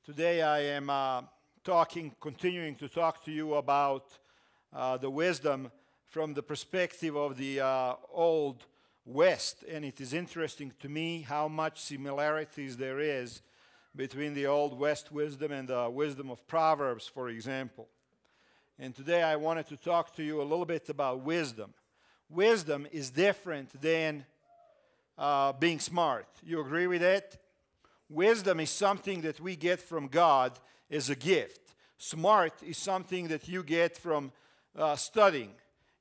Today I am continuing to talk to you about the wisdom from the perspective of the Old West. And it is interesting to me how much similarities there is between the Old West wisdom and the wisdom of Proverbs, for example. And today I wanted to talk to you a little bit about wisdom. Wisdom is different than being smart. You agree with that? Wisdom is something that we get from God as a gift. Smart is something that you get from studying.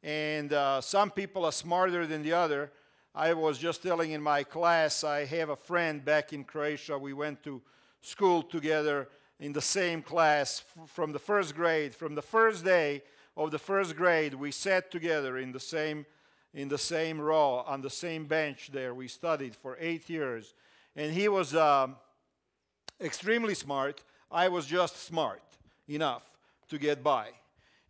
And some people are smarter than the other. I was just telling in my class, I have a friend back in Croatia. We went to school together in the same class from the first grade. From the first day of the first grade, we sat together in the same row, on the same bench there. We studied for 8 years. And he was extremely smart. I was just smart enough to get by.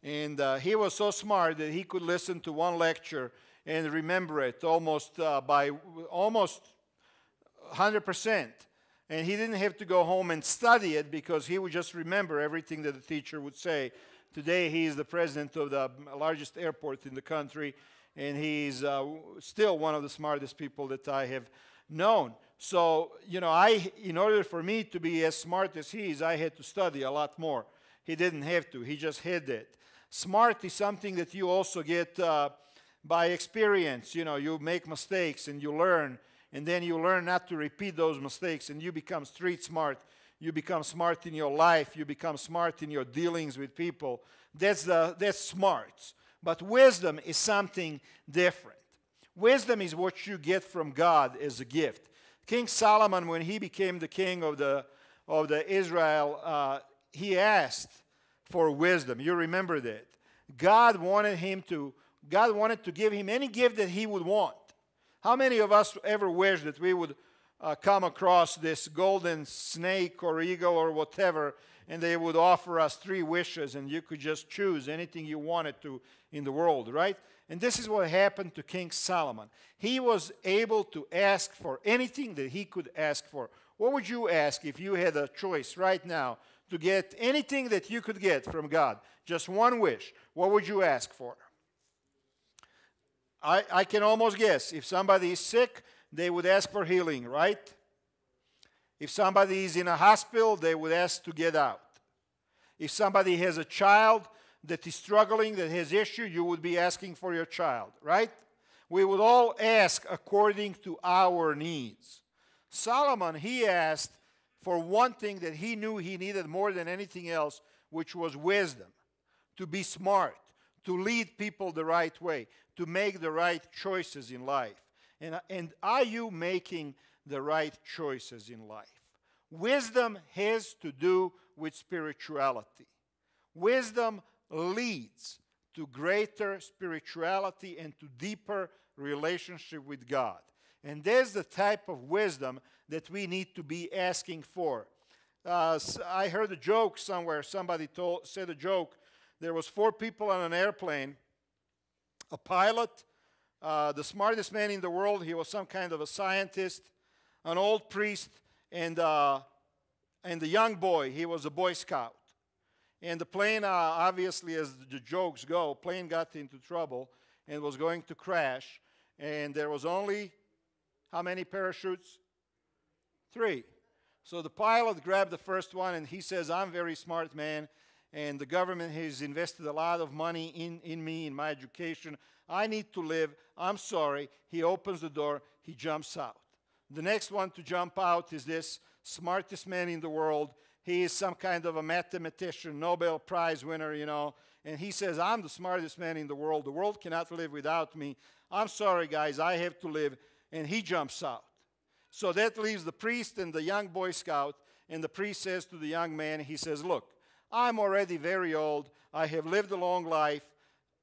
And he was so smart that he could listen to one lecture and remember it almost 100%. And he didn't have to go home and study it because he would just remember everything that the teacher would say. Today he is the president of the largest airport in the country, and he's still one of the smartest people that I have known. So, in order for me to be as smart as he is, I had to study a lot more. He didn't have to. He just had it. Smart is something that you also get by experience. You make mistakes and you learn, and then you learn not to repeat those mistakes, and you become street smart. You become smart in your life. You become smart in your dealings with people. That's smarts. But wisdom is something different. Wisdom is what you get from God as a gift. King Solomon, when he became the king of the Israel, he asked for wisdom. You remember that. God wanted to give him any gift that he would want. How many of us ever wish that we would come across this golden snake or eagle or whatever, and they would offer us 3 wishes, and you could just choose anything you wanted to in the world, right? And this is what happened to King Solomon. He was able to ask for anything that he could ask for. What would you ask if you had a choice right now to get anything that you could get from God? Just one wish. What would you ask for? I can almost guess. If somebody is sick, they would ask for healing, right? If somebody is in a hospital, they would ask to get out. If somebody has a child that is struggling, that has issue, you would be asking for your child, right? We would all ask according to our needs. Solomon, he asked for one thing that he knew he needed more than anything else, which was wisdom, to be smart, to lead people the right way, to make the right choices in life. And are you making the right choices in life? Wisdom has to do with spirituality. Wisdom leads to greater spirituality and to deeper relationship with God. And there's the type of wisdom that we need to be asking for. I heard a joke somewhere. Somebody said a joke. There was 4 people on an airplane. A pilot, the smartest man in the world. He was some kind of a scientist. An old priest, and the young boy. He was a Boy Scout. And the plane, obviously, as the jokes go, plane got into trouble and was going to crash. And there was only, how many parachutes? 3. So the pilot grabbed the first one, and he says, I'm a very smart man, and the government has invested a lot of money in me, in my education. I need to live. I'm sorry. He opens the door. He jumps out. The next one to jump out is this smartest man in the world. He is some kind of a mathematician, Nobel Prize winner, and he says, I'm the smartest man in the world. The world cannot live without me. I'm sorry, guys, I have to live. And he jumps out. So that leaves the priest and the young Boy Scout, and the priest says to the young man, he says, look, I'm already very old. I have lived a long life.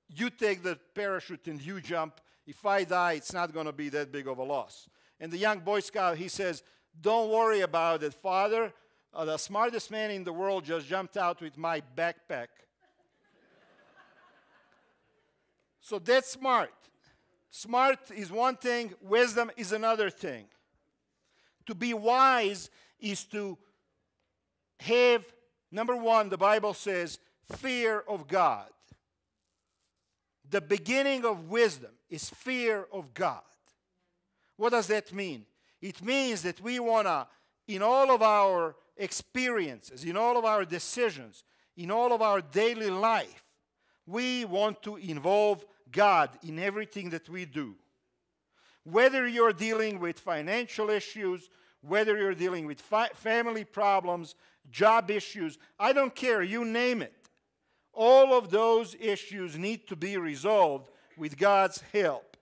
You take the parachute and you jump. If I die, it's not going to be that big of a loss. And the young Boy Scout, he says, don't worry about it, Father. The smartest man in the world just jumped out with my backpack. So that's smart. Smart is one thing, wisdom is another thing. To be wise is to have, number one, the Bible says, fear of God. The beginning of wisdom is fear of God. What does that mean? It means that we want to, in all of our experiences, in all of our decisions, in all of our daily life, we want to involve God in everything that we do. Whether you're dealing with financial issues, whether you're dealing with family problems, job issues, I don't care, you name it. All of those issues need to be resolved with God's help.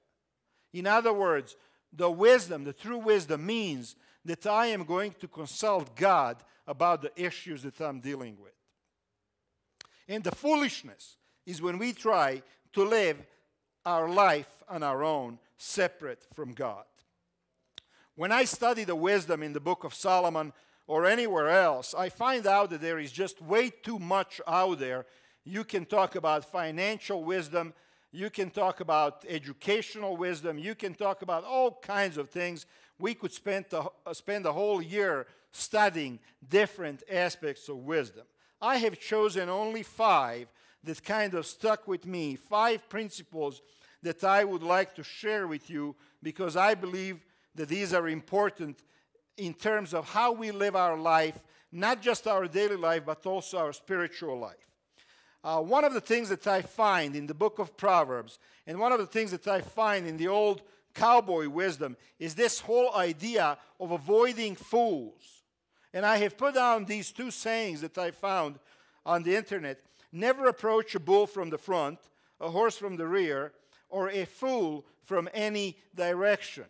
In other words, the wisdom, the true wisdom means that I am going to consult God about the issues that I'm dealing with. And the foolishness is when we try to live our life on our own, separate from God. When I study the wisdom in the book of Solomon or anywhere else, I find out that there is just way too much out there. You can talk about financial wisdom, you can talk about educational wisdom, you can talk about all kinds of things. We could spend a whole year studying different aspects of wisdom. I have chosen only 5 that kind of stuck with me, 5 principles that I would like to share with you because I believe that these are important in terms of how we live our life, not just our daily life, but also our spiritual life. One of the things that I find in the book of Proverbs, and one of the things that I find in the old Cowboy Wisdom, is this whole idea of avoiding fools. And I have put down these 2 sayings that I found on the internet. Never approach a bull from the front, a horse from the rear, or a fool from any direction.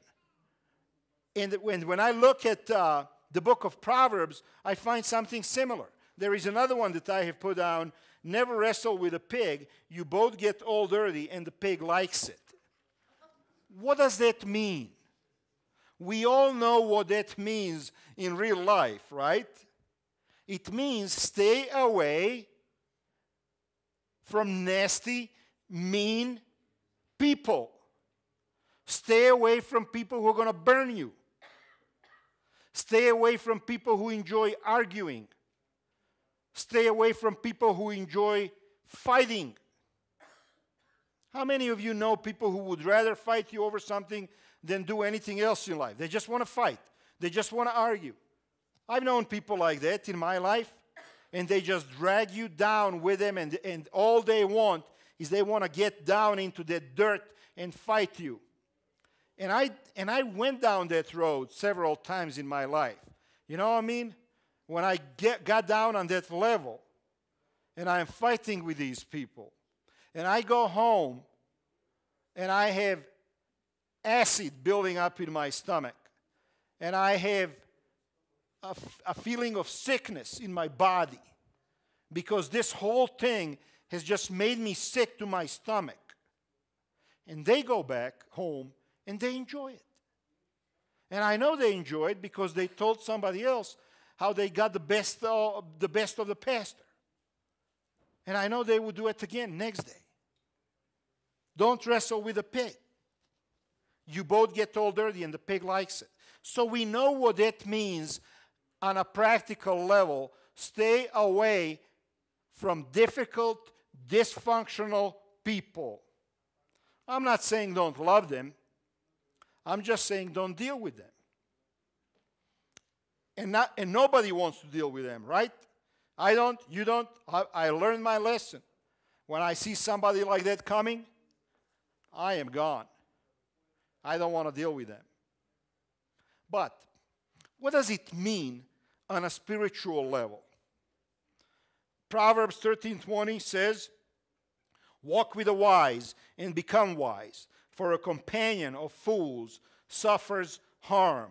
And when I look at the book of Proverbs, I find something similar. There is another one that I have put down. Never wrestle with a pig. You both get all dirty and the pig likes it. What does that mean? We all know what that means in real life, right? It means stay away from nasty, mean people. Stay away from people who are going to burn you. Stay away from people who enjoy arguing. Stay away from people who enjoy fighting. How many of you know people who would rather fight you over something than do anything else in life? They just want to fight. They just want to argue. I've known people like that in my life, and they just drag you down with them, and all they want is they want to get down into that dirt and fight you. And I went down that road several times in my life. You know what I mean? When I got down on that level, and I'm fighting with these people, and I go home, and I have acid building up in my stomach, and I have a feeling of sickness in my body, because this whole thing has just made me sick to my stomach. And they go back home, and they enjoy it. And I know they enjoy it because they told somebody else how they got the best of the pastor. And I know they will do it again next day. Don't wrestle with a pig. You both get all dirty and the pig likes it. So we know what that means on a practical level. Stay away from difficult, dysfunctional people. I'm not saying don't love them. I'm just saying don't deal with them. And nobody wants to deal with them, right? I don't, you don't. I learned my lesson. When I see somebody like that coming, I am gone. I don't want to deal with them. But what does it mean on a spiritual level? Proverbs 13:20 says, walk with the wise and become wise, for a companion of fools suffers harm.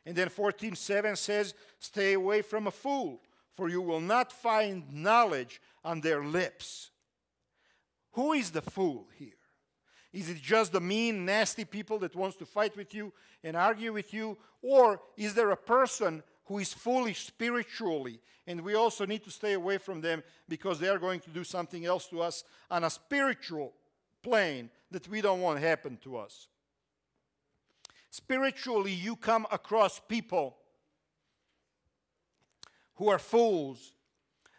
And then 14:7 says, stay away from a fool, for you will not find knowledge on their lips. Who is the fool here? Is it just the mean, nasty people that wants to fight with you and argue with you? Or is there a person who is foolish spiritually, and we also need to stay away from them because they are going to do something else to us on a spiritual plane that we don't want to happen to us? Spiritually, you come across people who are fools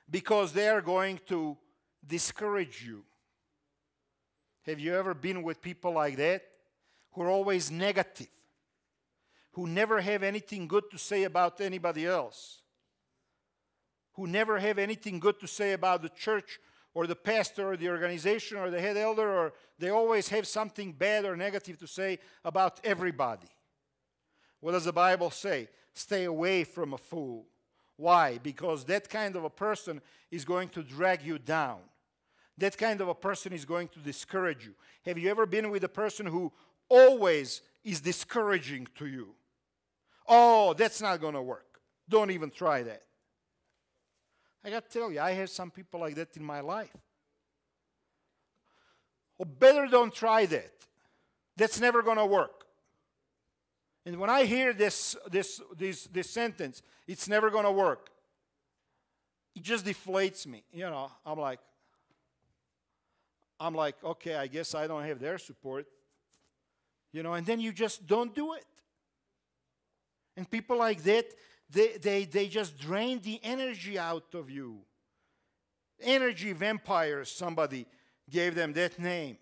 because they are going to discourage you. Have you ever been with people like that who are always negative, who never have anything good to say about anybody else, who never have anything good to say about the church or the pastor or the organization or the head elder, or they always have something bad or negative to say about everybody? What does the Bible say? Stay away from a fool. Why? Because that kind of a person is going to drag you down. That kind of a person is going to discourage you. Have you ever been with a person who always is discouraging to you? Oh, that's not going to work. Don't even try that. I got to tell you, I have some people like that in my life. Or better don't try that. That's never going to work. And when I hear this sentence, it's never going to work, it just deflates me. You know, I'm like, okay, I guess I don't have their support. You know, and then you just don't do it. And people like that, they just drain the energy out of you. Energy vampires, somebody gave them that name.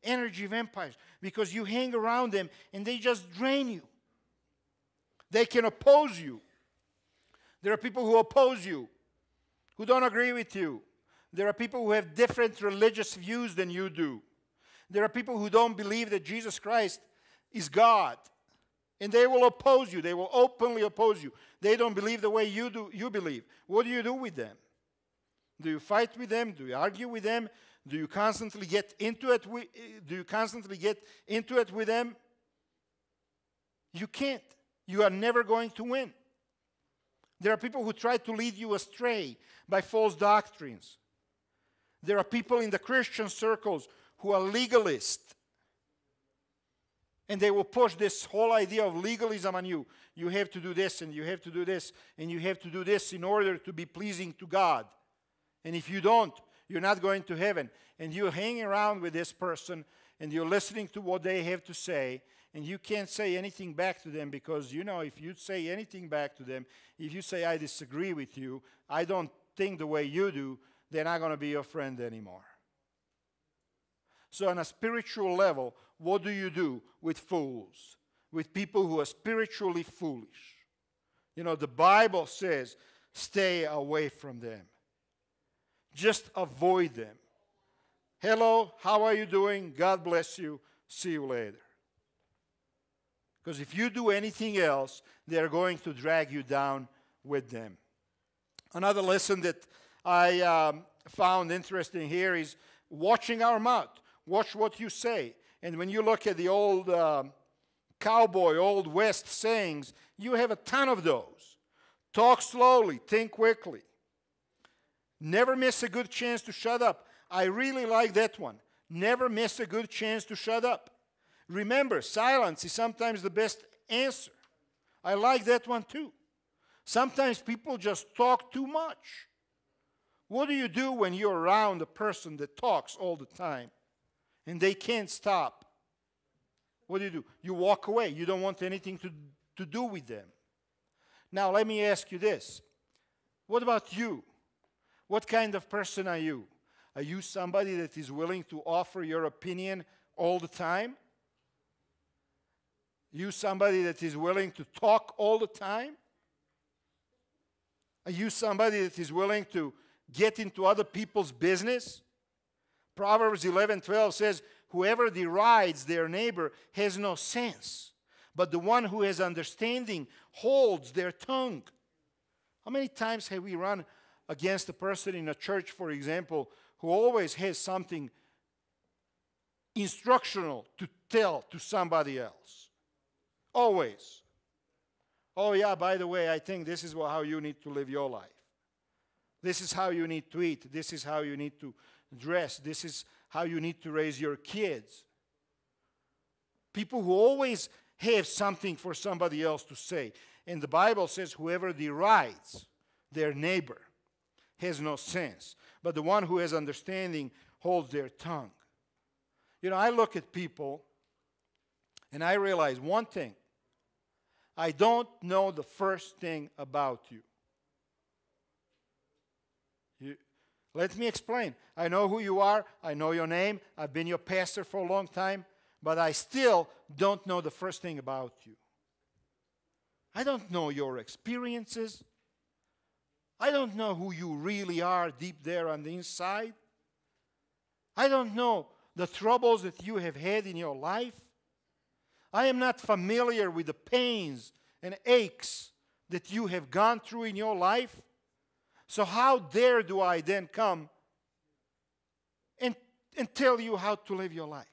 Energy vampires. Because you hang around them and they just drain you. They can oppose you. There are people who oppose you, who don't agree with you. There are people who have different religious views than you do. There are people who don't believe that Jesus Christ is God. And they will oppose you. They will openly oppose you. They don't believe the way you believe. What do you do with them? Do you fight with them? Do you argue with them? Do you constantly get into it with them? You can't. You are never going to win. There are people who try to lead you astray by false doctrines. There are people in the Christian circles who are legalists. And they will push this whole idea of legalism on you. You have to do this, and you have to do this, and you have to do this in order to be pleasing to God. And if you don't, you're not going to heaven. And you're hanging around with this person, and you're listening to what they have to say, and you can't say anything back to them because, you know, if you say anything back to them, if you say, I disagree with you, I don't think the way you do, they're not going to be your friend anymore. So on a spiritual level, what do you do with fools? With people who are spiritually foolish? You know, the Bible says, stay away from them. Just avoid them. Hello, how are you doing? God bless you. See you later. Because if you do anything else, they're going to drag you down with them. Another lesson that I found interesting here is watching our mouth. Watch what you say. And when you look at the old cowboy, old West sayings, you have a ton of those. Talk slowly, think quickly. Never miss a good chance to shut up. I really like that one. Never miss a good chance to shut up. Remember, silence is sometimes the best answer. I like that one too. Sometimes people just talk too much. What do you do when you're around a person that talks all the time and they can't stop? What do? You walk away. You don't want anything to do with them. Now, let me ask you this. What about you? What kind of person are you? Are you somebody that is willing to offer your opinion all the time? Are you somebody that is willing to talk all the time? Are you somebody that is willing to get into other people's business? Proverbs 11:12 says, whoever derides their neighbor has no sense, but the one who has understanding holds their tongue. How many times have we run against a person in a church, for example, who always has something instructional to tell to somebody else? Always. Oh yeah, by the way, I think this is how you need to live your life. This is how you need to eat. This is how you need to dress. This is how you need to raise your kids. People who always have something for somebody else to say. And the Bible says whoever derides their neighbor has no sense, but the one who has understanding holds their tongue. You know, I look at people and I realize one thing. I don't know the first thing about you. Let me explain. I know who you are. I know your name. I've been your pastor for a long time. But I still don't know the first thing about you. I don't know your experiences. I don't know who you really are deep there on the inside. I don't know the troubles that you have had in your life. I am not familiar with the pains and aches that you have gone through in your life. So how dare do I then come and tell you how to live your life?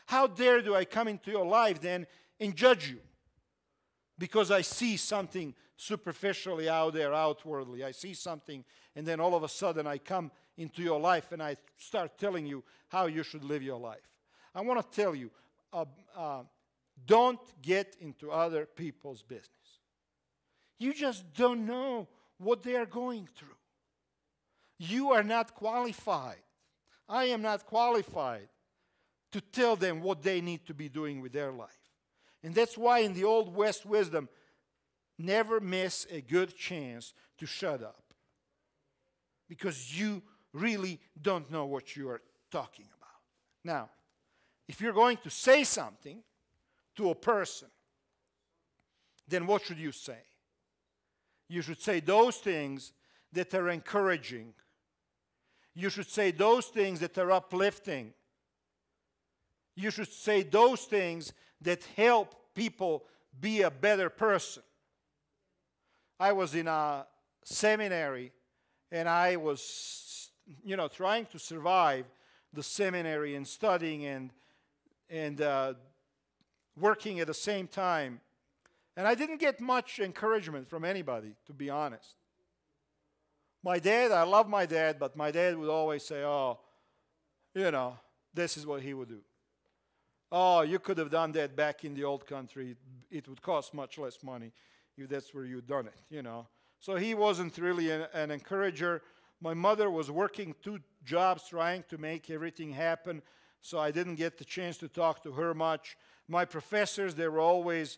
How dare do I come into your life then and judge you? Because I see something superficially out there, outwardly. I see something, and then all of a sudden I come into your life and I start telling you how you should live your life. I want to tell you, don't get into other people's business. You just don't know what they are going through. You are not qualified. I am not qualified to tell them what they need to be doing with their life. And that's why in the Old West wisdom, never miss a good chance to shut up. Because you really don't know what you are talking about. Now, if you're going to say something to a person, then what should you say? You should say those things that are encouraging. You should say those things that are uplifting. You should say those things that help people be a better person. I was in a seminary and I was, trying to survive the seminary and studying and working at the same time. And I didn't get much encouragement from anybody, to be honest. My dad, I love my dad, but my dad would always say, this is what he would do. Oh, you could have done that back in the old country. It would cost much less money if that's where you'd done it, So he wasn't really an encourager. My mother was working 2 jobs trying to make everything happen, so I didn't get the chance to talk to her much. My professors, they were always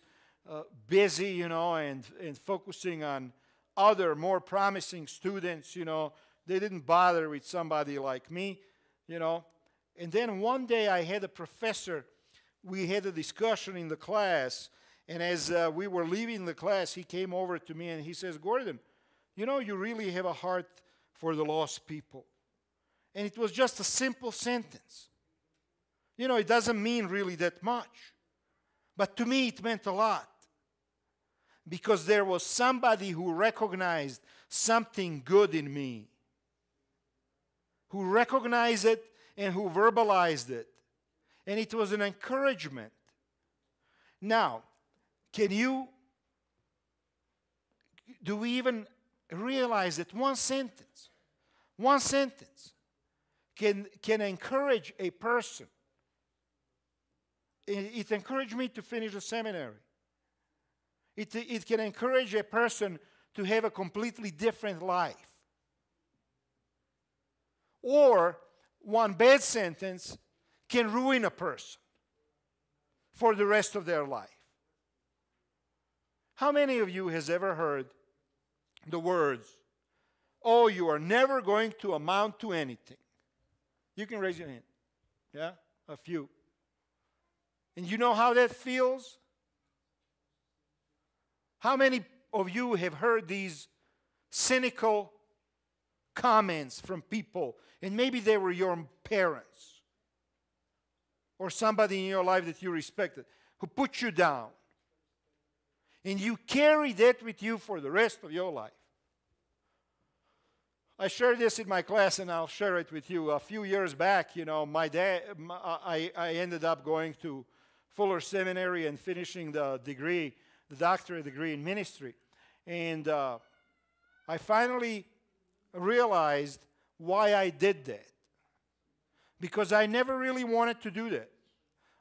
busy, and focusing on other more promising students, They didn't bother with somebody like me, And then one day I had a professor. We had a discussion in the class, and as we were leaving the class, he came over to me and he says, Gordon, you really have a heart for the lost people. And it was just a simple sentence. It doesn't mean really that much. But to me, it meant a lot. Because there was somebody who recognized something good in me. Who recognized it and who verbalized it. And it was an encouragement. Now, do we even realize that one sentence can encourage a person? It encouraged me to finish the seminary. It can encourage a person to have a completely different life. Or one bad sentence can ruin a person for the rest of their life. How many of you has ever heard the words, oh, you are never going to amount to anything? You can raise your hand. Yeah? A few. And you know how that feels? How many of you have heard these cynical comments from people, and maybe they were your parents or somebody in your life that you respected, who put you down, and you carry that with you for the rest of your life? I shared this in my class, and I'll share it with you. A few years back, my dad, I ended up going to Fuller Seminary and finishing the degree, the doctorate degree in ministry. And I finally realized why I did that. Because I never really wanted to do that.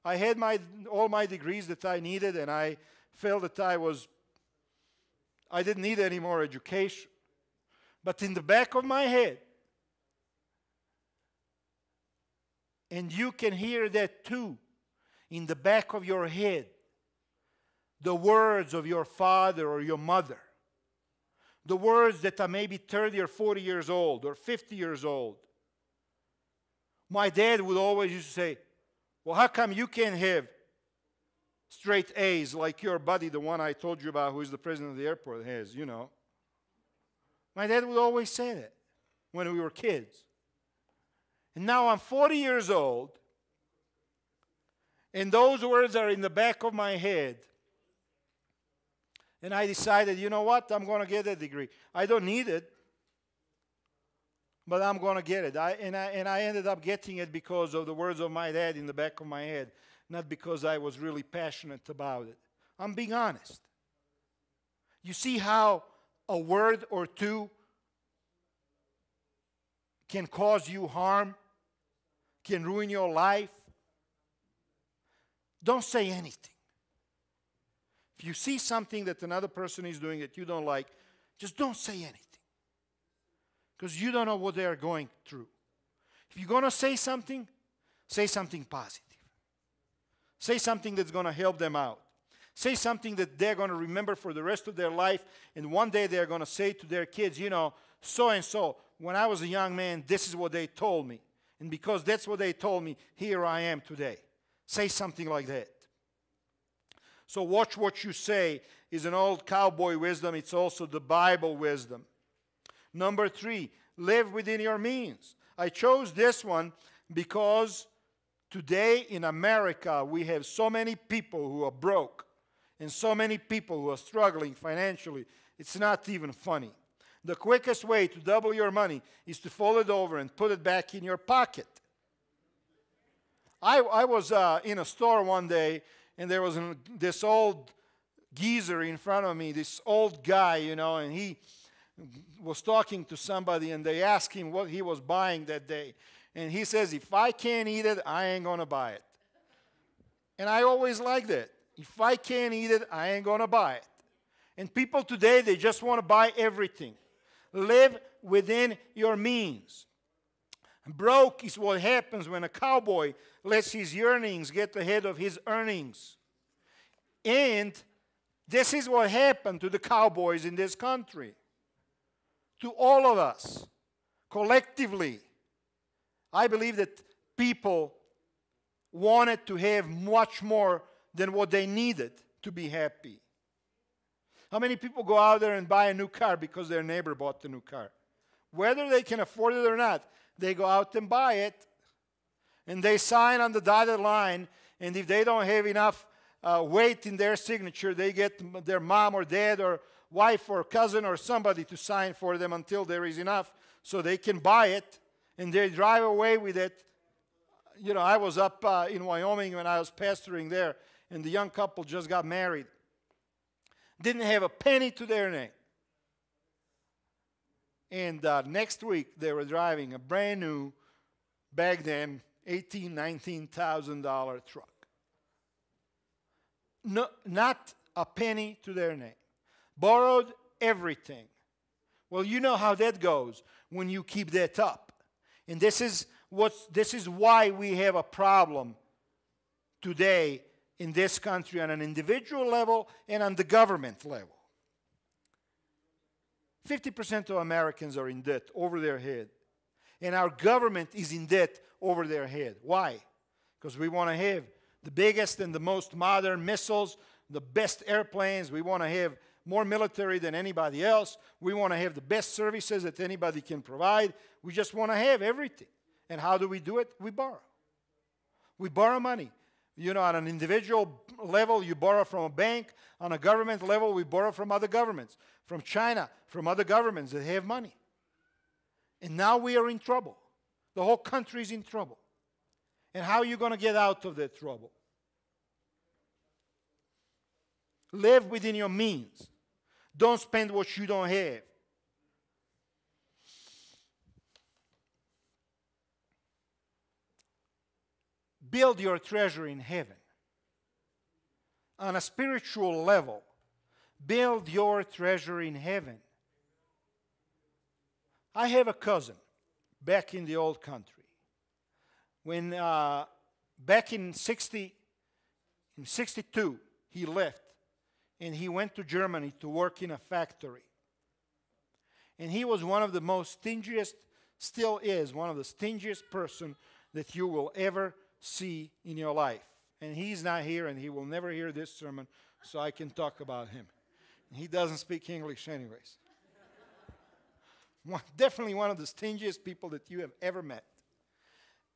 I had all my degrees that I needed, and I felt that I didn't need any more education. But in the back of my head, and you can hear that too, in the back of your head, the words of your father or your mother The words that are maybe 30 or 40 years old or 50 years old. My dad would always used to say, well, how come you can't have straight A's like your buddy, the one I told you about, who is the president of the airport, has, you know. My dad would always say that when we were kids. And now I'm 40 years old, and those words are in the back of my head. And I decided, you know what, I'm going to get a degree. I don't need it, but I'm going to get it. And I ended up getting it because of the words of my dad in the back of my head, not because I was really passionate about it. I'm being honest. You see how a word or two can cause you harm, can ruin your life? Don't say anything. If you see something that another person is doing that you don't like, just don't say anything. Because you don't know what they are going through. If you're going to say something positive. Say something that's going to help them out. Say something that they're going to remember for the rest of their life, and one day they're going to say to their kids, you know, so-and-so, when I was a young man, this is what they told me. And because that's what they told me, here I am today. Say something like that. So watch what you say is an old cowboy wisdom. It's also the Bible wisdom. Number 3, live within your means. I chose this one because today in America we have so many people who are broke and so many people who are struggling financially. It's not even funny. The quickest way to double your money is to fold it over and put it back in your pocket. I was in a store one day, and there was this old geezer in front of me, this old guy, you know, and he was talking to somebody, and they asked him what he was buying that day. And he says, if I can't eat it, I ain't going to buy it. And I always like that. If I can't eat it, I ain't going to buy it. And people today, they just want to buy everything. Live within your means. Broke is what happens when a cowboy lets his yearnings get ahead of his earnings. And this is what happened to the cowboys in this country. To all of us, collectively. I believe that people wanted to have much more than what they needed to be happy. How many people go out there and buy a new car because their neighbor bought the new car? Whether they can afford it or not, they go out and buy it, and they sign on the dotted line, and if they don't have enough weight in their signature, they get their mom or dad or wife or cousin or somebody to sign for them until there is enough so they can buy it, and they drive away with it. You know, I was up in Wyoming when I was pastoring there, and the young couple just got married. Didn't have a penny to their name. And next week, they were driving a brand new, back then, $18,000, $19,000 truck. No, not a penny to their name. Borrowed everything. Well, you know how that goes when you keep that up. And this is why we have a problem today in this country on an individual level and on the government level. 50% of Americans are in debt over their head. And our government is in debt over their head. Why? Because we want to have the biggest and the most modern missiles, the best airplanes. We want to have more military than anybody else. We want to have the best services that anybody can provide. We just want to have everything. And how do we do it? We borrow. We borrow money. You know, on an individual level, you borrow from a bank. On a government level, we borrow from other governments. From China, from other governments that have money. And now we are in trouble. The whole country is in trouble. And how are you going to get out of that trouble? Live within your means. Don't spend what you don't have. Build your treasure in heaven. On a spiritual level, build your treasure in heaven. I have a cousin back in the old country. When back in 62, he left and he went to Germany to work in a factory. And he was one of the most stingiest, still is one of the stingiest person that you will ever see in your life. And he's not here, and he will never hear this sermon, so I can talk about him. He doesn't speak English anyways. Definitely one of the stingiest people that you have ever met.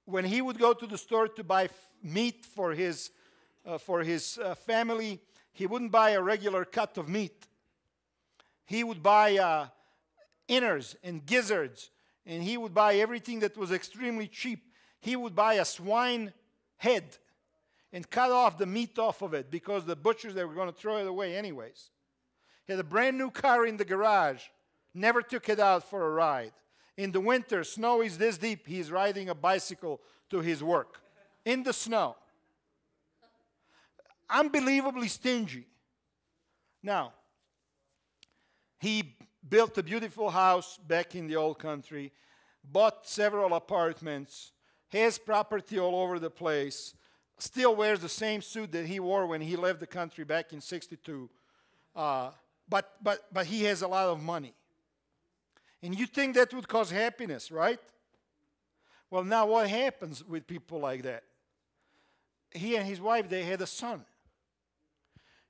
When he would go to the store to buy meat for his family, he wouldn't buy a regular cut of meat. He would buy innards and gizzards, and he would buy everything that was extremely cheap. He would buy a swine head and cut off the meat off of it because the butchers, they were going to throw it away anyways. He had a brand new car in the garage, never took it out for a ride. In the winter, snow is this deep, he's riding a bicycle to his work in the snow. Unbelievably stingy. Now, he built a beautiful house back in the old country, bought several apartments, has property all over the place, still wears the same suit that he wore when he left the country back in '62. But he has a lot of money. And you think that would cause happiness, right? Well, now what happens with people like that? He and his wife, they had a son.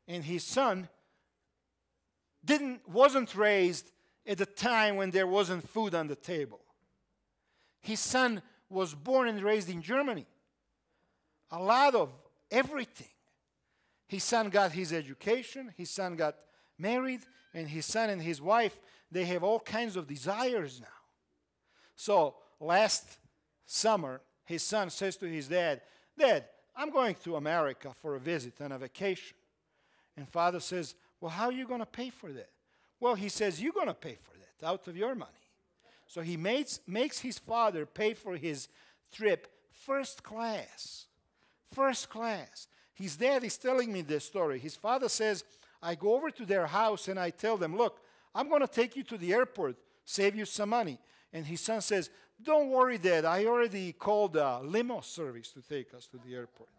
And his son wasn't raised at a time when there wasn't food on the table. His son was born and raised in Germany. A lot of everything. His son got his education, his son got married, and his son and his wife, they have all kinds of desires now. So last summer, his son says to his dad, "Dad, I'm going to America for a visit and a vacation." And father says, "Well, how are you going to pay for that?" Well, he says, "You're going to pay for that out of your money." So he makes his father pay for his trip first class. First class. His dad is telling me this story. His father says, "I go over to their house and I tell them, 'Look, I'm going to take you to the airport, save you some money.' And his son says, 'Don't worry, Dad. I already called a limo service to take us to the airport.'"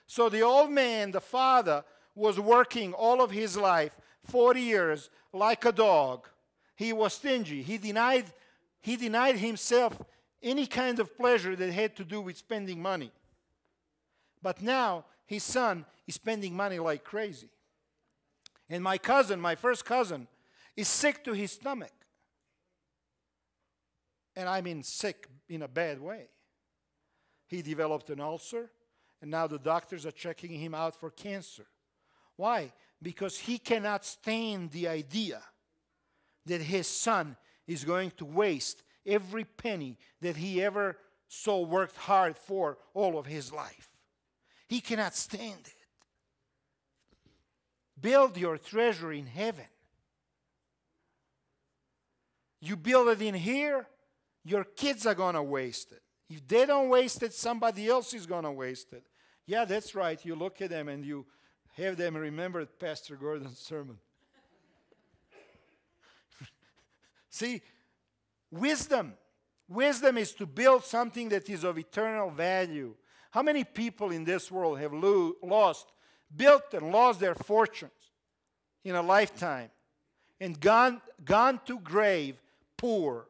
So the old man, the father, was working all of his life, 40 years, like a dog. He was stingy. He denied himself any kind of pleasure that had to do with spending money. But now his son is spending money like crazy. And my cousin, my first cousin, is sick to his stomach. And I mean sick in a bad way. He developed an ulcer, and now the doctors are checking him out for cancer. Why? Because he cannot stand the idea that his son is going to waste every penny that he ever so worked hard for all of his life. He cannot stand it. Build your treasure in heaven. You build it in here, your kids are going to waste it. If they don't waste it, somebody else is going to waste it. Yeah, that's right. You look at them and you have them remember Pastor Gordon's sermon. See, wisdom. Wisdom is to build something that is of eternal value. How many people in this world have built and lost their fortunes in a lifetime and gone to grave poor?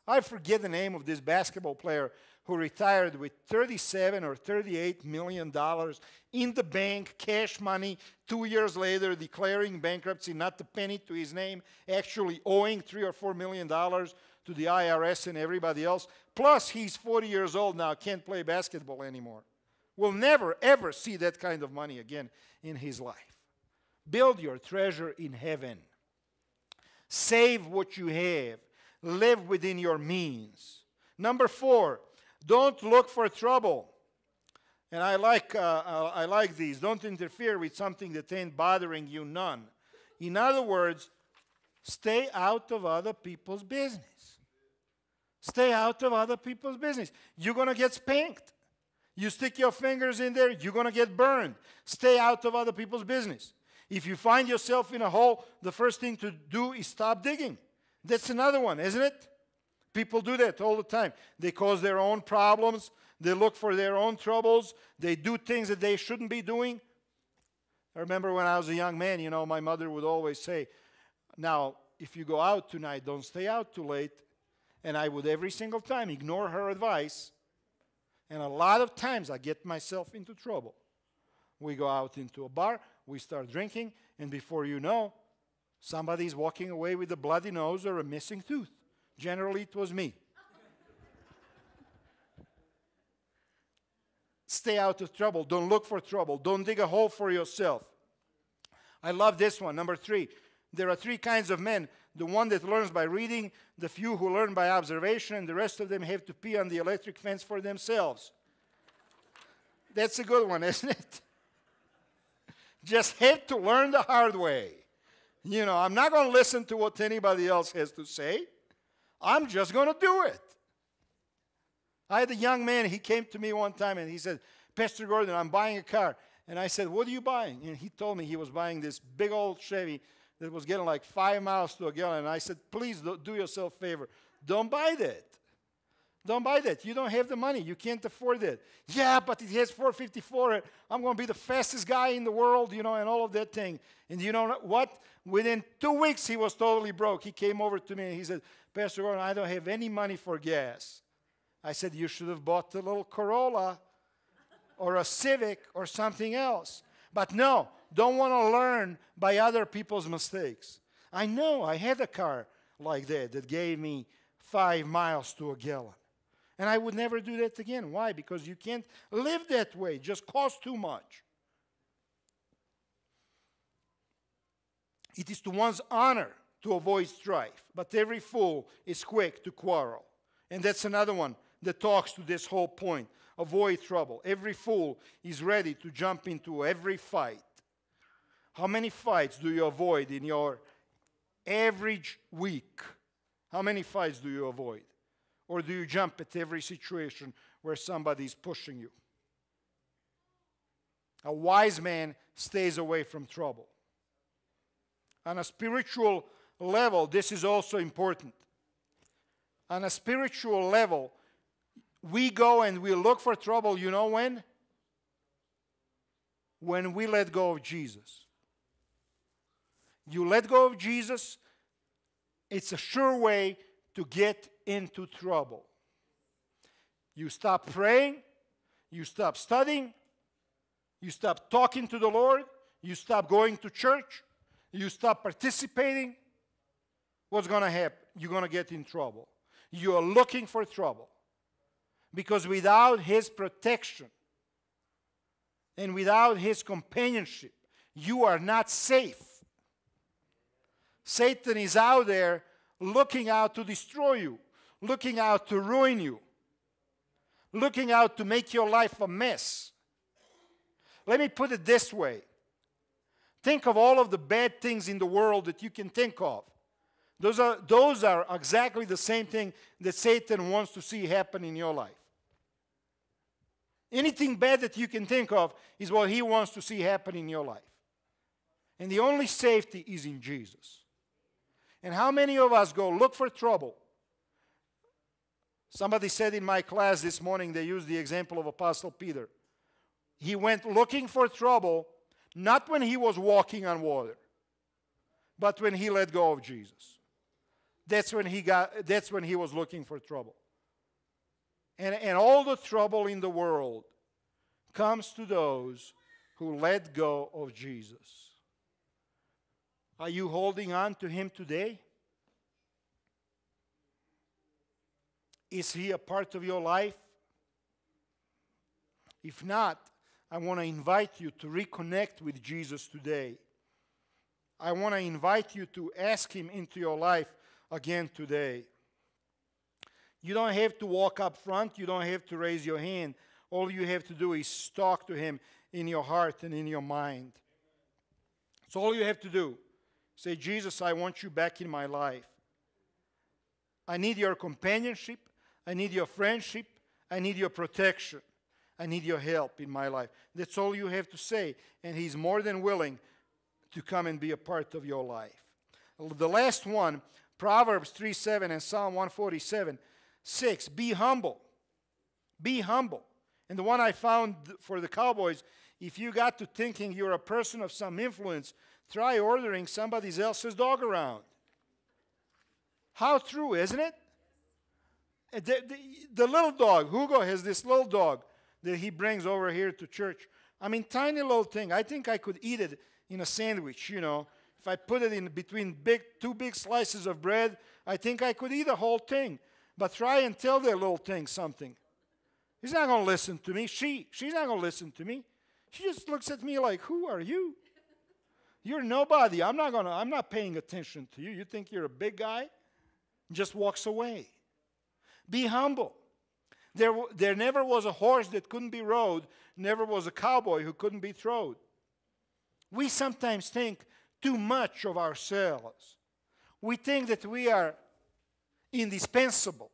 I forget the name of this basketball player who retired with $37 or $38 million in the bank, cash money, 2 years later declaring bankruptcy, not a penny to his name, actually owing $3 or $4 million to the IRS and everybody else. Plus, he's 40 years old now, can't play basketball anymore. Will never, ever see that kind of money again in his life. Build your treasure in heaven. Save what you have. Live within your means. Number 4, don't look for trouble. And I like these. Don't interfere with something that ain't bothering you none. In other words, stay out of other people's business. Stay out of other people's business. You're going to get spanked. You stick your fingers in there, you're going to get burned. Stay out of other people's business. If you find yourself in a hole, the first thing to do is stop digging. That's another one, isn't it? People do that all the time. They cause their own problems. They look for their own troubles. They do things that they shouldn't be doing. I remember when I was a young man, my mother would always say, now, if you go out tonight, don't stay out too late. And I would every single time ignore her advice. And a lot of times I get myself into trouble. We go out into a bar, we start drinking, and before you know, somebody's walking away with a bloody nose or a missing tooth. Generally, it was me. Stay out of trouble. Don't look for trouble. Don't dig a hole for yourself. I love this one. Number 3. There are 3 kinds of men. The one that learns by reading, the few who learn by observation, and the rest of them have to pee on the electric fence for themselves. That's a good one, isn't it? Just have to learn the hard way. You know, I'm not going to listen to what anybody else has to say. I'm just going to do it. I had a young man, he came to me one time and he said, Pastor Gordon, I'm buying a car. And I said, what are you buying? And he told me he was buying this big old Chevy that was getting like 5 miles to a gallon. And I said, please do yourself a favor. Don't buy that. Don't buy that. You don't have the money. You can't afford it. Yeah, but it has 454. I'm going to be the fastest guy in the world, you know, and all of that thing. And you know what? Within 2 weeks, he was totally broke. He came over to me and he said, Pastor Gordon, I don't have any money for gas. I said, you should have bought the little Corolla or a Civic or something else. But no, don't want to learn by other people's mistakes. I know I had a car like that gave me 5 miles to a gallon. And I would never do that again. Why? Because you can't live that way. It just costs too much. It is to one's honor to avoid strife, but every fool is quick to quarrel. And that's another one that talks to this whole point. Avoid trouble. Every fool is ready to jump into every fight. How many fights do you avoid in your average week? How many fights do you avoid? Or do you jump at every situation where somebody is pushing you? A wise man stays away from trouble. On a spiritual level, this is also important. On a spiritual level, we go and we look for trouble, you know when? When we let go of Jesus. You let go of Jesus, it's a sure way to get into trouble. You stop praying, you stop studying, you stop talking to the Lord, you stop going to church, you stop participating. What's going to happen? You're going to get in trouble. You are looking for trouble. Because without His protection and without His companionship, you are not safe. Satan is out there looking out to destroy you, looking out to ruin you, looking out to make your life a mess. Let me put it this way. Think of all of the bad things in the world that you can think of. Those are exactly the same thing that Satan wants to see happen in your life. Anything bad that you can think of is what he wants to see happen in your life. And the only safety is in Jesus. And how many of us go look for trouble? Somebody said in my class this morning, they used the example of Apostle Peter. He went looking for trouble, not when he was walking on water, but when he let go of Jesus. That's when he was looking for trouble. And all the trouble in the world comes to those who let go of Jesus. Are you holding on to Him today? Is He a part of your life? If not, I want to invite you to reconnect with Jesus today. I want to invite you to ask Him into your life again today. You don't have to walk up front. You don't have to raise your hand. All you have to do is talk to Him in your heart and in your mind. So all you have to do, say, Jesus, I want you back in my life. I need your companionship. I need your friendship. I need your protection. I need your help in my life. That's all you have to say. And He's more than willing to come and be a part of your life. The last one, Proverbs 3:7 and Psalm 147:6. Be humble. Be humble. And the one I found for the Cowboys, if you got to thinking you're a person of some influence, try ordering somebody else's dog around. How true, isn't it? The little dog, Hugo has this little dog that he brings over here to church. I mean, tiny little thing. I think I could eat it in a sandwich, you know. If I put it in between two big slices of bread, I think I could eat the whole thing. But try and tell that little thing something. He's not going to listen to me. She's not going to listen to me. She just looks at me like, who are you? You're nobody. I'm not paying attention to you. You think you're a big guy? Just walks away. Be humble. There never was a horse that couldn't be rode. Never was a cowboy who couldn't be thrown. We sometimes think too much of ourselves. We think that we are indispensable,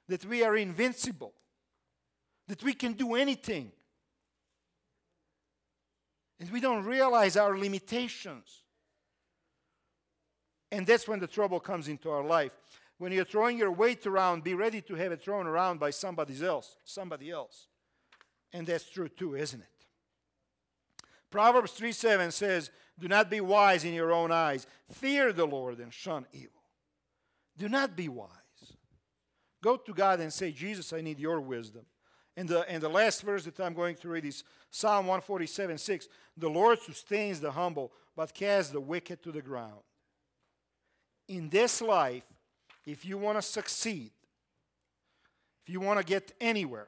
that we are invincible, that we can do anything. And we don't realize our limitations. And that's when the trouble comes into our life. When you're throwing your weight around, be ready to have it thrown around by somebody else. And that's true too, isn't it? Proverbs 3:7 says, do not be wise in your own eyes. Fear the Lord and shun evil. Do not be wise. Go to God and say, Jesus, I need your wisdom. And the last verse that I'm going to read is Psalm 147:6. The Lord sustains the humble, but casts the wicked to the ground. In this life, if you want to succeed, if you want to get anywhere,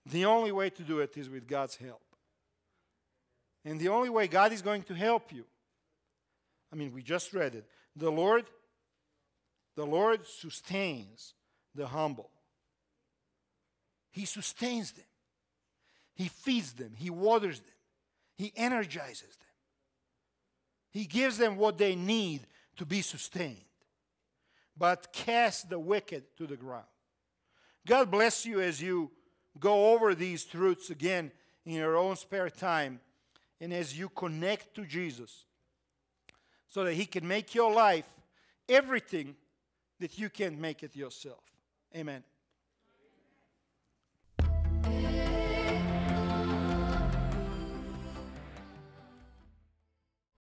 the only way to do it is with God's help. And the only way God is going to help you, I mean, we just read it. The Lord sustains the humble. He sustains them. He feeds them. He waters them. He energizes them. He gives them what they need to be sustained. But cast the wicked to the ground. God bless you as you go over these truths again in your own spare time and as you connect to Jesus so that He can make your life everything that you can't make it yourself. Amen.